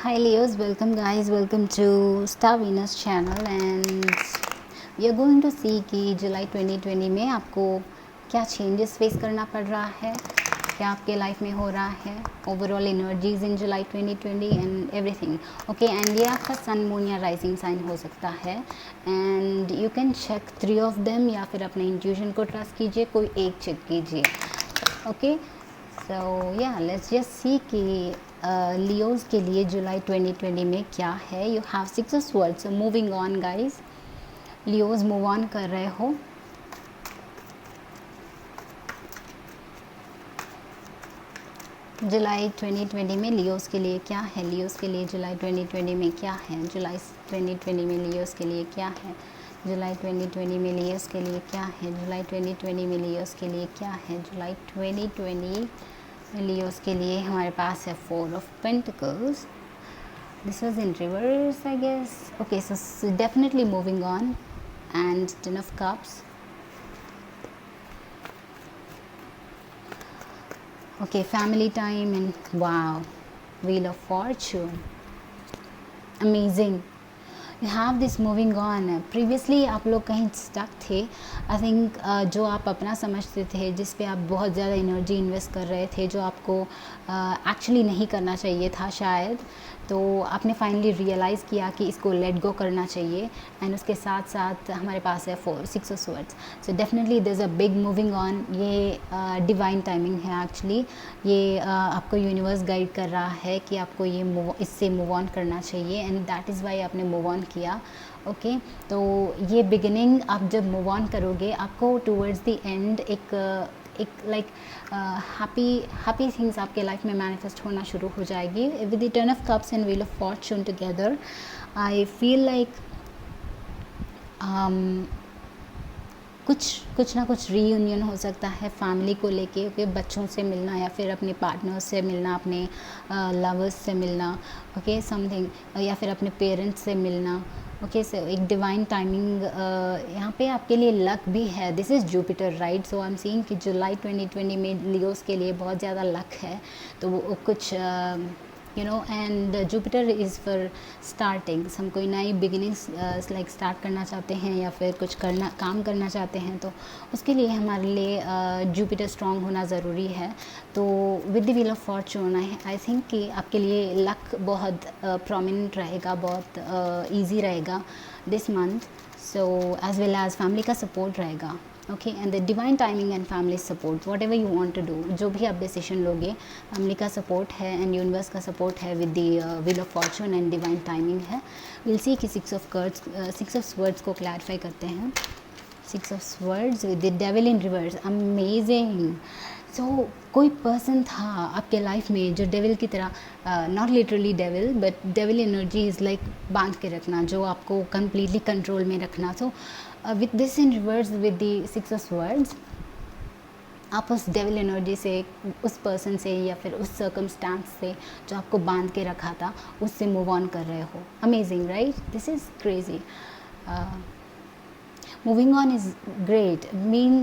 Hi Leos, welcome guys, welcome to Star Venus channel and we are going to see कि जुलाई 2020 में आपको क्या changes face करना पड़ रहा है, क्या आपके लाइफ में हो रहा है, overall energies in July 2020 and everything. Okay, and ये आपका सन मून या राइजिंग साइन हो सकता है and you can check 3 of them या फिर अपने इंट्यूशन को ट्रस्ट कीजिए, कोई एक चेक कीजिए. ओके, सो या लेट्स जस्ट सी कि लियोज़ के लिए जुलाई 2020 में क्या है. You have 6 of swords. Moving on guys, Leos move on कर रहे हो. जुलाई 2020 में लियोज़ के लिए क्या है, लियोज़ के लिए जुलाई 2020 में क्या है, जुलाई 2020 में लियोज़ के लिए क्या है, जुलाई 2020 में लियोज़ के लिए क्या है, जुलाई 2020 में लियोज़ के लिए क्या है, जुलाई 2020 लियोज़ के लिए हमारे पास है 4 of pentacles. This was in reverse I guess. Okay, so definitely moving on and 10 of cups. Okay, family time and wow, wheel of fortune, amazing. You have this moving on. Previously आप लोग कहीं stuck थे. I think जो आप अपना समझते थे, जिस पे आप बहुत ज़्यादा एनर्जी इन्वेस्ट कर रहे थे, जो आपको एक्चुअली नहीं करना चाहिए था शायद, तो आपने फाइनली रियलाइज़ किया कि इसको लेट गो करना चाहिए. एंड उसके साथ साथ हमारे पास है 6 of swords. So definitely there is a big moving on. ये डिवाइन टाइमिंग है एक्चुअली. ये आपको यूनिवर्स गाइड कर रहा है कि आपको ये इससे मूव ऑन करना चाहिए एंड दैट इज़ वाई आपने मूव ऑन किया. ओके, तो ये बिगिनिंग आप जब मूव ऑन करोगे, आपको टूवर्ड्स द एंड एक लाइक हैप्पी थिंग्स आपके लाइफ में मैनिफेस्ट होना शुरू हो जाएगी. With the 10 of cups and wheel of Fortune together, I feel like कुछ ना कुछ रीयूनियन हो सकता है फैमिली को लेके. ओके, बच्चों से मिलना या फिर अपने पार्टनर्स से मिलना, अपने लवर्स से मिलना. ओके, समथिंग, या फिर अपने पेरेंट्स से मिलना. ओके, सो एक डिवाइन टाइमिंग यहाँ पे आपके लिए लक भी है. This is Jupiter, right. So I am seeing कि जुलाई 2020 में लियोज़ के लिए बहुत ज़्यादा लक है. तो वो कुछ and Jupiter is for startings. हम कोई नई बिगिनिंग्स लाइक स्टार्ट करना चाहते हैं या फिर कुछ काम करना चाहते हैं, तो उसके लिए हमारे लिए जुपिटर स्ट्रॉन्ग होना ज़रूरी है. तो with the wheel of Fortune I think कि आपके लिए लक बहुत प्रोमिनेंट रहेगा, बहुत ईजी रहेगा this month. So as well as family का सपोर्ट रहेगा. Okay, and the divine timing and family support, whatever you want to do, जो भी आप डिसीजन लोगे, फैमिली का सपोर्ट है एंड यूनिवर्स का सपोर्ट है with the wheel of fortune and divine timing है. विल सी कि 6 ऑफ स्वर्ड्स को क्लैरिफाई करते हैं. 6 of swords with the devil in reverse, amazing. सो कोई पर्सन था आपके लाइफ में जो डेविल की तरह, not literally devil but devil energy is like बांध के रखना, जो आपको कम्प्लीटली कंट्रोल में रखना. So with this in reverse with the 6 of swords, आप उस डेविल एनर्जी से, उस पर्सन से या फिर उस सर्कमस्टांस से जो आपको बांध के रखा था, उससे मूव ऑन कर रहे हो. Amazing, right. This is crazy. Moving on is great. Mean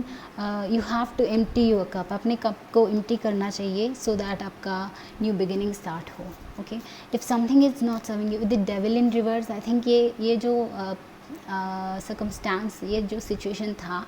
you have to empty your cup. अपने कप को एम्प्टी करना चाहिए सो दैट आपका न्यू बिगिनिंग स्टार्ट हो. Okay, if something is not serving you with the devil in reverse, I think ये जो circumstance, ये जो सिचुएशन था,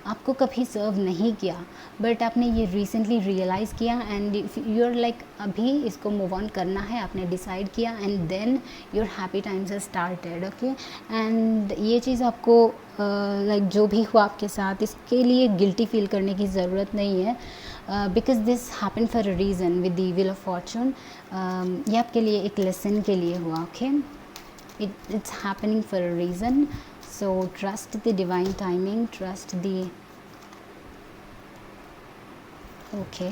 आपको कभी सर्व नहीं किया, बट आपने ये रिसेंटली रियलाइज़ किया एंड यू आर लाइक अभी इसको मूव ऑन करना है, आपने डिसाइड किया and then your happy times are started. Okay, and ये चीज़ आपको लाइक जो भी हुआ आपके साथ, इसके लिए गिल्टी फील करने की ज़रूरत नहीं है, because this happen for a reason with the wheel of Fortune. ये आपके लिए एक लेसन के लिए हुआ. Okay, it's happening for a reason. So trust the divine timing, trust the okay.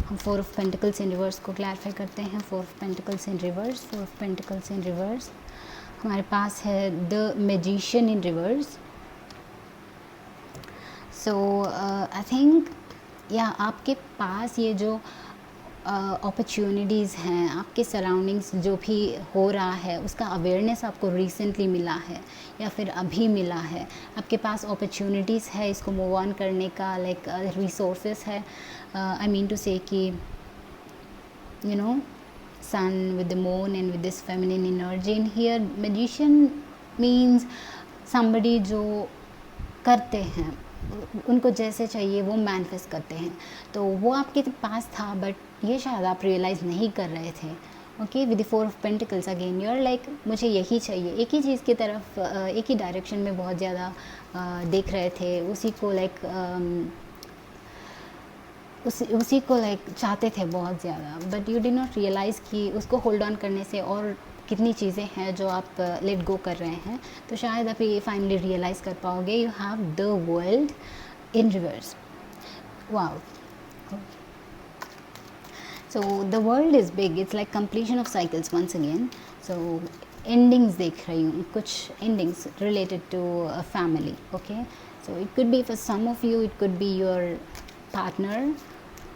हम 4 ऑफ पेंटिकल्स इन रिवर्स को क्लैरिफाई करते हैं. 4 of pentacles in reverse, 4 of pentacles in reverse. हमारे पास है the magician in reverse. So I think या आपके पास ये जो अपॉर्चुनिटीज़ हैं, आपके सराउंडिंग्स जो भी हो रहा है, उसका अवेयरनेस आपको रिसेंटली मिला है या फिर अभी मिला है. आपके पास अपॉर्चुनिटीज़ है इसको मूव ऑन करने का, लाइक रिसोर्सेस है. आई मीन टू से कि sun, with the moon and with this feminine energy in here. Magician means somebody जो करते हैं, उनको जैसे चाहिए वो मैनिफेस्ट करते हैं। तो वो आपके पास था, बट ये शायद आप रियलाइज़ नहीं कर रहे थे। Okay, with the 4 of pentacles again you are like मुझे यही चाहिए, एक ही चीज़ की तरफ एक ही डायरेक्शन में बहुत ज़्यादा देख रहे थे, उसी को लाइक उसी को लाइक चाहते थे बहुत ज़्यादा, but you did not realise कि उसको होल्ड ऑन करने से और कितनी चीज़ें हैं जो आप लेट गो कर रहे हैं। तो शायद आप ये फाइनली रियलाइज़ कर पाओगे। You have the world in reverse. Wow, so the world is big, it's like completion of cycles once again. So endings देख रही हूँ, कुछ endings related to a family. Okay, so it could be for some of you, it could be your partner,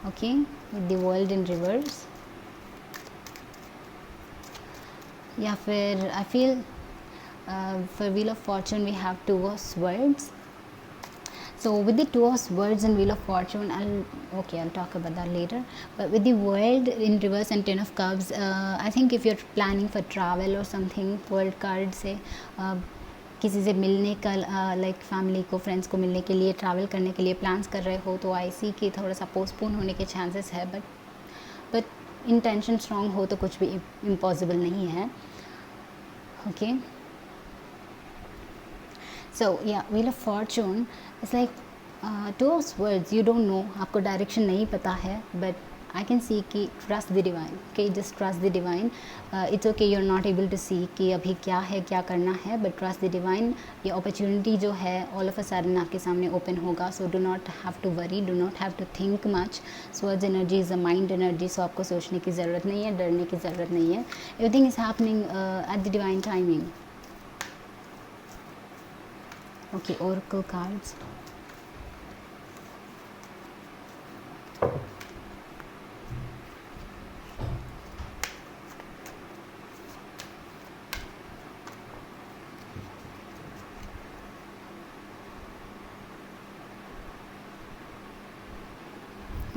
okay, with the world in reverse. या फिर I feel for Wheel of Fortune we have 2 of Swords. So with the 2 of Swords and Wheel of Fortune, I'll talk about that later. But with the World in reverse and 10 of Cups, I think if you're planning for travel or something, World card से किसी से मिलने का like family को, friends को मिलने के लिए, ट्रैवल करने के लिए प्लान्स कर रहे हो, तो आई सी कि थोड़ा सा पोस्टपोन होने के चांसेस है, बट इंटेंशन स्ट्रॉन्ग हो तो कुछ भी इम्पॉसिबल नहीं है। Okay, so yeah, Wheel of Fortune is like 2 of Swords. You don't know, आपको डायरेक्शन नहीं पता है, but I can see कि trust the divine. Okay, just trust the divine. It's okay, you're not able to see कि अभी क्या है, क्या करना है, but trust the divine. ये opportunity जो है all of a sudden आपके सामने open होगा. So do not have to worry, do not have to think much. Swords energy is a mind energy, so आपको सोचने की ज़रूरत नहीं है, डरने की ज़रूरत नहीं है. Everything is happening at the divine timing. Okay, oracle cards.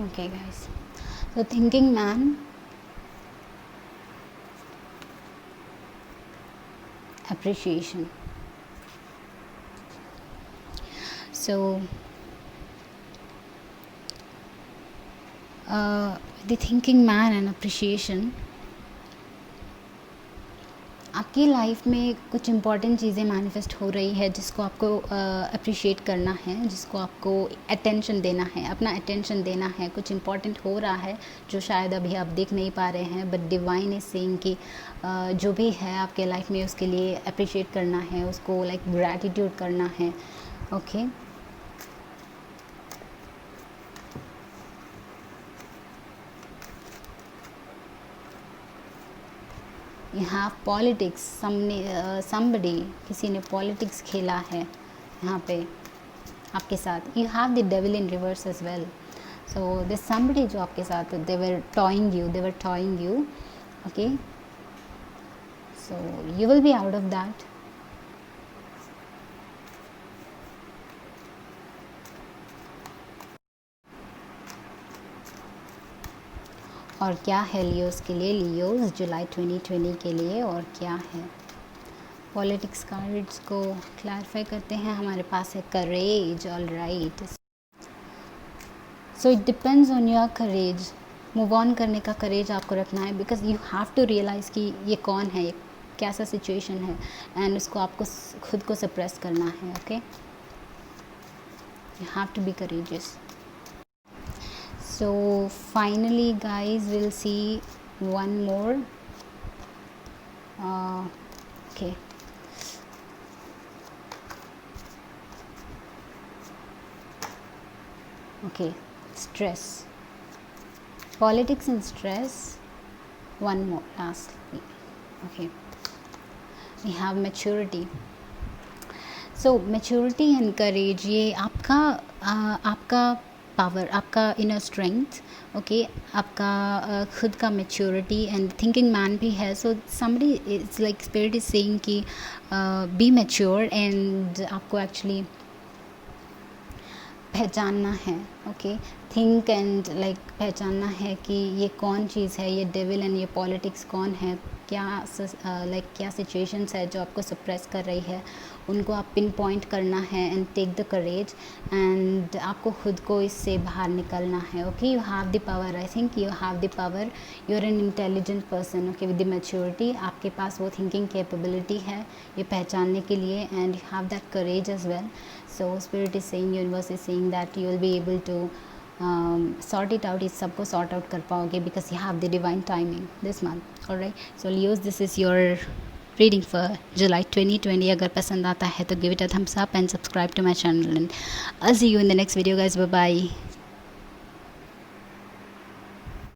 Okay guys, so thinking man, appreciation. So the thinking man and appreciation, आपकी लाइफ में कुछ इम्पॉर्टेंट चीज़ें मैनिफेस्ट हो रही है जिसको आपको अप्रिशिएट करना है, जिसको आपको अटेंशन देना है, अपना अटेंशन देना है। कुछ इम्पॉर्टेंट हो रहा है जो शायद अभी आप देख नहीं पा रहे हैं, बट डिवाइन इज सेइंग कि जो भी है आपके लाइफ में उसके लिए अप्रिशिएट करना है, उसको लाइक ग्रैटिट्यूड करना है। ओके, यहाँ पॉलिटिक्स, somebody, किसी ने पॉलिटिक्स खेला है यहाँ पे आपके साथ। You have the devil in reverse as well. So this somebody जो आपके साथ, they were toying you, okay, so you will be out of that. और क्या है लियोस के लिए, लियोस जुलाई 2020 के लिए और क्या है। पॉलिटिक्स कार्ड्स को क्लैरिफाई करते हैं। हमारे पास है courage, all right. So it depends on your courage. Move on करने का करेज आपको रखना है, because you have to realise कि ये कौन है, ये कैसा सिचुएशन है, एंड उसको आपको खुद को सप्रेस करना है। Okay, you have to be courageous. So finally guys, we'll see one more. Okay, stress, politics and stress. One more lastly. Okay, we have maturity. So maturity and courage, ये आपका power, आपका inner strength, okay, आपका खुद का maturity and thinking man भी है। So somebody it's like spirit is saying कि be mature, and आपको एक्चुअली पहचानना है, ओके, थिंक एंड लाइक पहचानना है कि ये कौन चीज़ है, ये डेविल एंड ये पॉलिटिक्स कौन है, क्या लाइक क्या सिचुएशंस है जो आपको सप्रेस कर रही है, उनको आप पिन पॉइंट करना है and take the courage and आपको खुद को इससे बाहर निकलना है। Okay, you have the power, I think you have the power, you are an intelligent person, okay, with the maturity, आपके पास वो थिंकिंग कैपेबिलिटी है ये पहचानने के लिए and you have that courage as well. So spirit is saying, universe is saying that you will be able to sort it out, इस सबको sort out कर पाओगे because you have the divine timing this month. Alright, so Leos, this is your reading for July 2020. अगर पसंद आता है तो give it a thumbs up and subscribe to my channel, and I'll see you in the next video guys. Bye bye.